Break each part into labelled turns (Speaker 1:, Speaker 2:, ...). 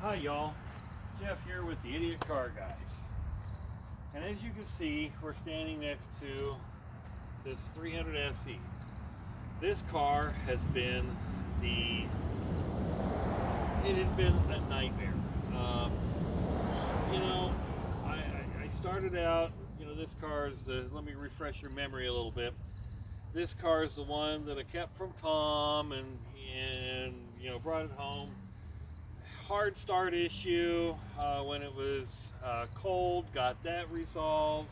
Speaker 1: Hi y'all, Jeff here with the Idiot Car Guys. And as you can see, we're standing next to this 300 SE. This car has been it has been a nightmare. I started out, this car is let me refresh your memory a little bit. This car is the one that I kept from Tom and brought it home. Hard start issue when it was cold, got that resolved.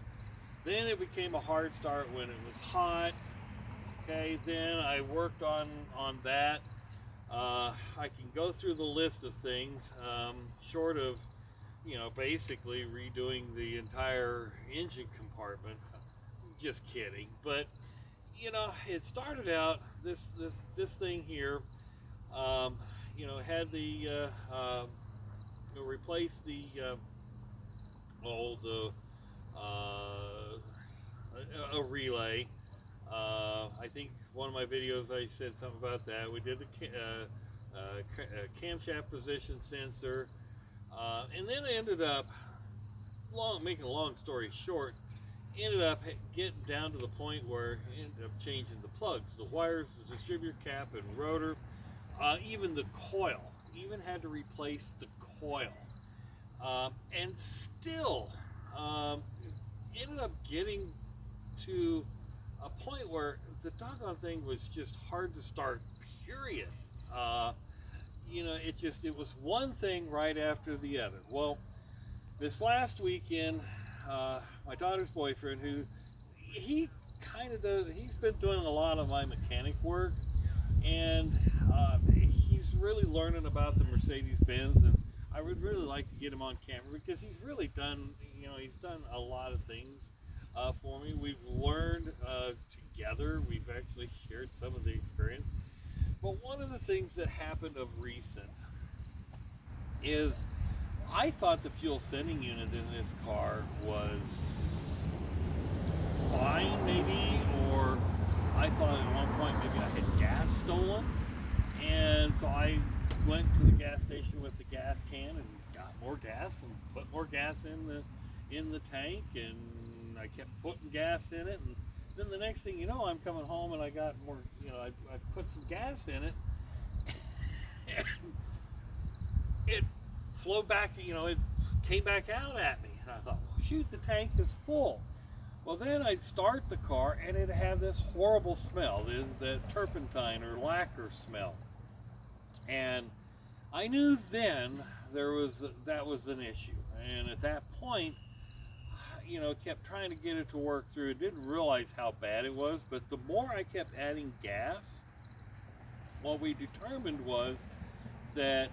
Speaker 1: Then it became a hard start when it was hot. Okay, then I worked on that. I can go through the list of things, short of basically redoing the entire engine compartment. Just kidding, but it started out this thing here. Had the replace the a relay. I think one of my videos I said something about that. We did the camshaft position sensor, and then I ended up making a long story short. Ended up getting down to the point where I ended up changing the plugs, the wires, the distributor cap and rotor. Even the coil, even had to replace the coil, and still ended up getting to a point where the doggone thing was just hard to start, period. It was one thing right after the other. Well, this last weekend, my daughter's boyfriend, he's been doing a lot of my mechanic work, and he's really learning about the Mercedes-Benz, and I would really like to get him on camera because he's really done, he's done a lot of things for me. We've learned together. We've actually shared some of the experience. But one of the things that happened of recent is I thought the fuel sending unit in this car was fine, maybe, or I thought at one point maybe I had gas stolen, and so I went to the gas station with the gas can and got more gas and put more gas in the tank, and I kept putting gas in it, and then the next thing you know, I'm coming home and I got more, I put some gas in it, and it flowed back, it came back out at me, and I thought, well, shoot, the tank is full. Well, then I'd start the car and it'd have this horrible smell, the turpentine or lacquer smell. And I knew then that was an issue. And at that point, kept trying to get it to work through. Didn't realize how bad it was, but the more I kept adding gas, what we determined was that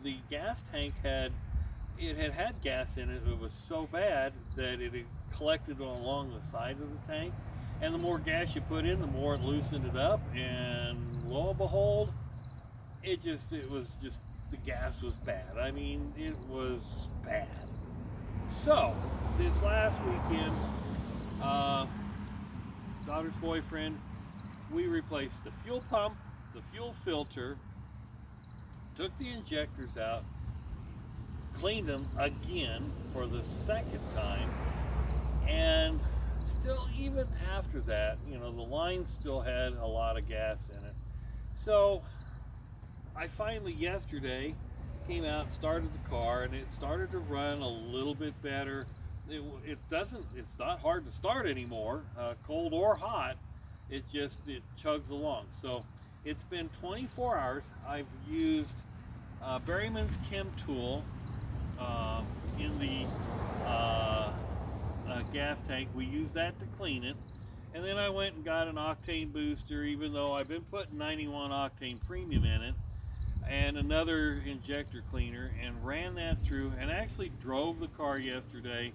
Speaker 1: the gas tank had gas in it. It was so bad that it had collected along the side of the tank, and the more gas you put in, the more it loosened it up, and lo and behold, it was just the gas was bad. I mean, it was bad. So this last weekend, daughter's boyfriend, we replaced the fuel pump, the fuel filter, took the injectors out, cleaned them again for the second time, and still, even after that, the line still had a lot of gas in it. So I finally yesterday came out, started the car, and it started to run a little bit better. It's not hard to start anymore, cold or hot. It chugs along. So it's been 24 hours. I've used Berryman's Chem Tool in the gas tank. We use that to clean it, and then I went and got an octane booster, even though I've been putting 91 octane premium in it, and another injector cleaner, and ran that through, and actually drove the car yesterday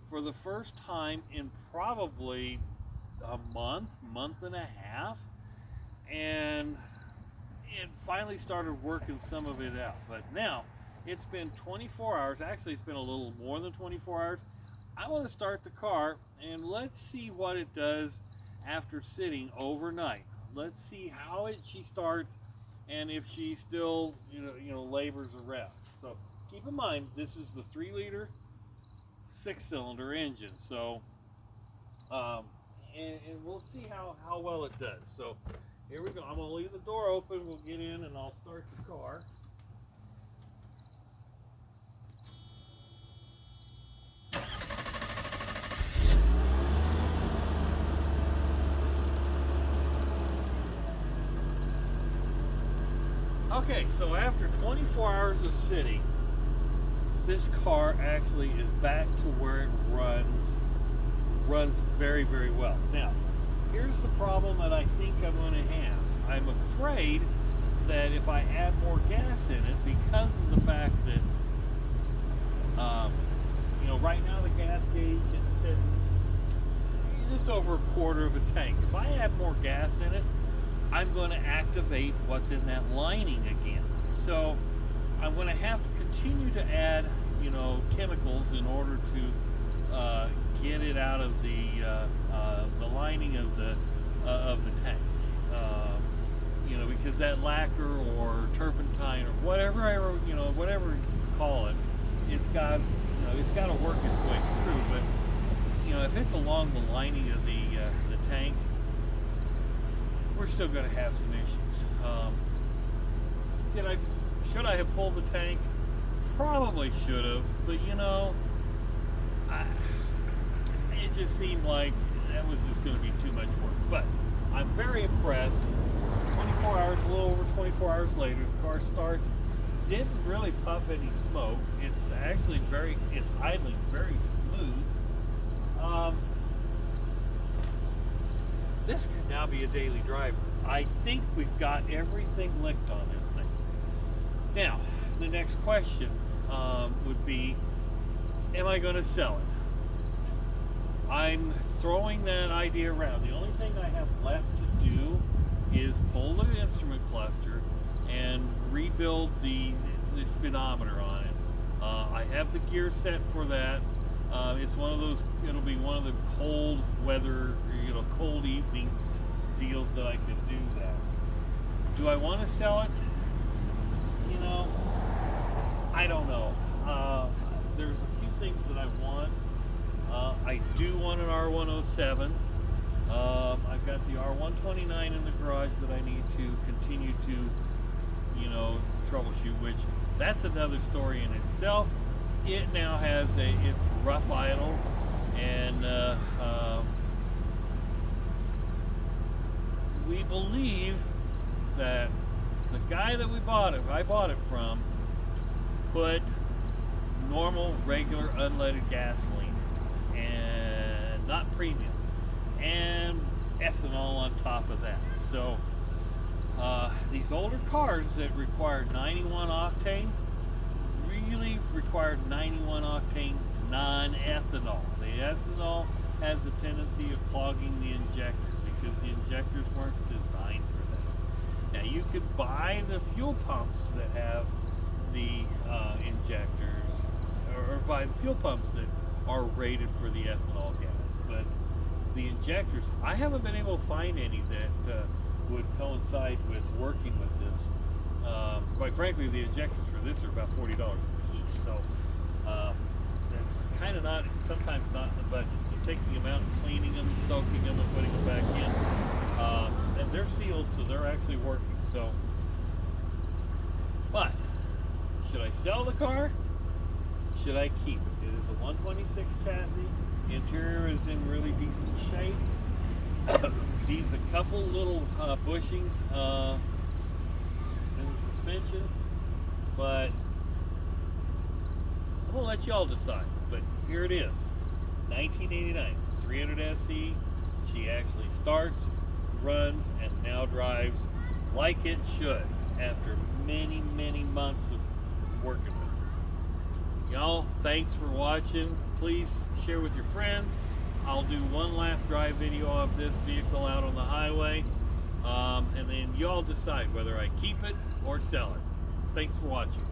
Speaker 1: for the first time in probably a month and a half, and it finally started working some of it out. But now it's been 24 hours. Actually, it's been a little more than 24 hours. I want to start the car, and let's see what it does after sitting overnight. Let's see how she starts, and if she still labors around. So keep in mind, this is the 3-liter, 6-cylinder engine. So, and we'll see how well it does. So, here we go. I'm going to leave the door open. We'll get in and I'll start the car. Okay, so after 24 hours of sitting, this car actually is back to where it runs very, very well. Now, here's the problem that I think I'm going to have. I'm afraid that if I add more gas in it, because of the fact that, right now the gas gauge is sitting just over a quarter of a tank. If I add more gas in it, I'm going to activate what's in that lining again. So I'm going to have to continue to add, chemicals in order to get it out of the lining of the tank. Because that lacquer or turpentine or whatever whatever you call it, it's got to work its way through. But if it's along the lining of the tank, we're still going to have some issues. Should I have pulled the tank? Probably should have, but it just seemed like that was just going to be too much work. But I'm very impressed. 24 hours, a little over 24 hours later, the car starts. Didn't really puff any smoke. It's actually it's idling very smooth. This could now be a daily driver. I think we've got everything licked on this thing. Now, the next question would be, am I going to sell it? I'm throwing that idea around. The only thing I have left to do is pull the instrument cluster and rebuild the speedometer on it. I have the gear set for that. It's one of those, it'll be one of the cold weather, cold evening deals that I could do that. Do I want to sell it? I don't know. There's a few things that I want. I do want an R107. I've got the R129 in the garage that I need to continue to, troubleshoot, which that's another story in itself. It now has it's rough idle, and we believe that the guy that I bought it from, put normal, regular, unleaded gasoline, and not premium, and ethanol on top of that. So these older cars that require 91 octane really required 91 octane non-ethanol. The ethanol has a tendency of clogging the injectors because the injectors weren't designed for that. Now you could buy the fuel pumps that have the injectors, or buy the fuel pumps that are rated for the ethanol gas, but the injectors, I haven't been able to find any that would coincide with working with this. Quite frankly, the injectors for this are about $40 a piece, so that's kind of sometimes not in the budget. So taking them out and cleaning them, soaking them, and putting them back in, and they're sealed, so they're actually working. So, but should I sell the car? Should I keep it? It is a 126 chassis. Interior is in really decent shape. Needs a couple little bushings in the suspension, but I'm gonna let y'all decide. But here it is, 1989 300 SE. She actually starts, runs, and now drives like it should after many, many months of working with it. Y'all, thanks for watching. Please share with your friends. I'll do one last drive video of this vehicle out on the highway, and then y'all decide whether I keep it or sell it. Thanks for watching.